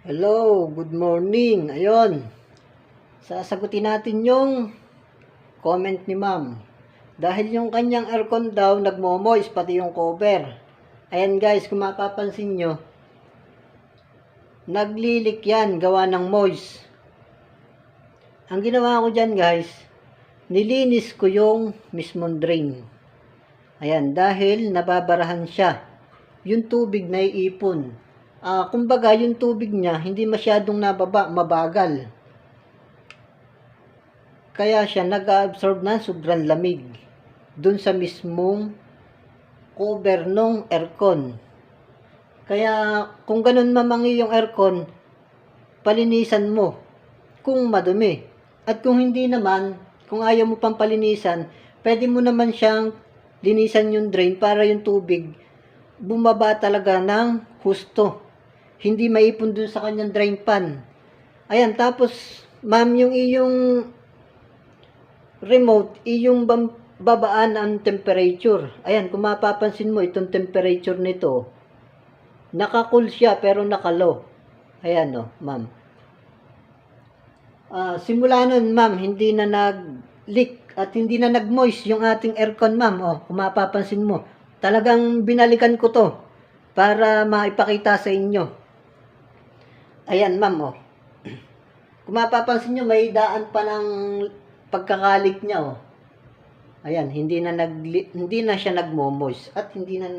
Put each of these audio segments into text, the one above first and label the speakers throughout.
Speaker 1: Hello, good morning. Ayun, sasagutin natin yung comment ni ma'am. Dahil yung kanyang aircon daw nagmo-moist, pati yung cover. Ayan guys, kung mapapansin nyo, naglilik yan, gawa ng moist. Ang ginawa ko dyan guys, nilinis ko yung mismong drain. Ayan, dahil nababarahan siya. Yung tubig na iipon. Kumbaga, yung tubig niya, hindi masyadong nababa, mabagal. Kaya siya nag-absorb ng sobrang lamig dun sa mismong cover ng aircon. Kaya, kung ganun mamangi yung aircon, palinisan mo kung madumi. At kung hindi naman, kung ayaw mo pang palinisan, pwede mo naman siyang linisan yung drain para yung tubig bumaba talaga ng husto. Hindi maipon dun sa kanyang drain pan. Ayan, tapos, ma'am, yung iyong remote, iyong babaan ang temperature. Ayan, kung mapapansin mo, itong temperature nito, naka-cool siya, pero naka-low. Ayan, no, ma'am. Simula nun, ma'am, hindi na nag-leak at hindi na nag-moist yung ating aircon, ma'am. Kung mapapansin mo, talagang binalikan ko to para maipakita sa inyo. Ayan, ma'am, Kung mapapansin nyo, may daan pa ng pagkakalik niya, Ayan, hindi na siya nagmo-moist at hindi na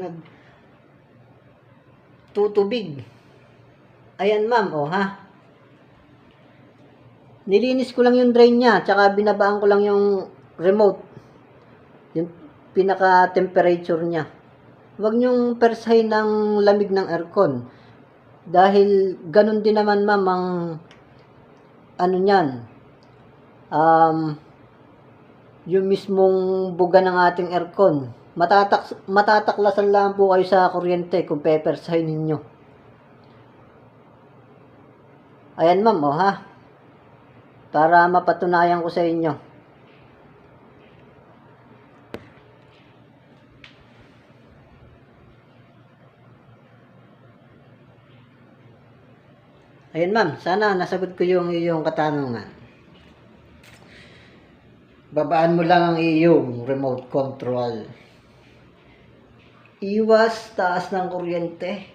Speaker 1: nagtutubig. Ayan, ma'am, Nilinis ko lang yung drain niya, tsaka binabaan ko lang yung remote. Yung pinaka-temperature niya. Huwag niyong persahin ng lamig ng aircon. Dahil ganun din naman, ma'am, ang niyan, yung mismong buga ng ating aircon. Matataklasan lang po kayo sa kuryente kung pepersahin ninyo. Ayan, ma'am, para mapatunayan ko sa inyo. Ayan, ma'am, sana nasagot ko yung iyong katanungan. Babaan mo lang ang iyong remote control. Iwas taas ng kuryente,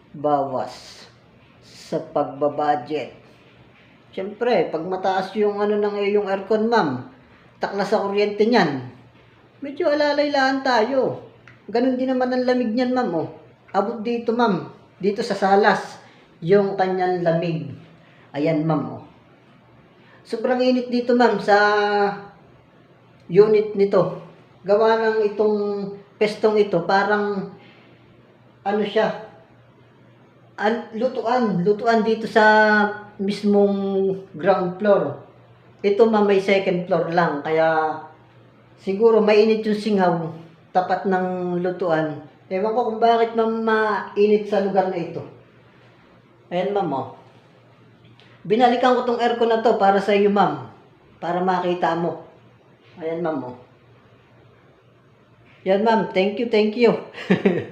Speaker 1: bawas sa pagbabudget. Siyempre, pag mataas yung ng iyong aircon, ma'am, taklas sa kuryente niyan, medyo alalay-laan tayo. Ganun din naman ang lamig niyan, ma'am, Abot dito, ma'am, dito sa salas, yung kanyang lamig. Ayan, ma'am, Sobrang init dito, ma'am, sa unit nito. Gawa ng itong pestong ito, parang siya, lutuan dito sa mismong ground floor. Ito, ma'am, may second floor lang, kaya siguro mainit yung singaw tapat ng lutuan. Ewan ko kung bakit, ma'am, mainit sa lugar na ito. Ayan, ma'am, Binalikan ko tong aircon na to para sa iyo, ma'am. Para makita mo. Ayan, ma'am, Yan, ma'am. Thank you.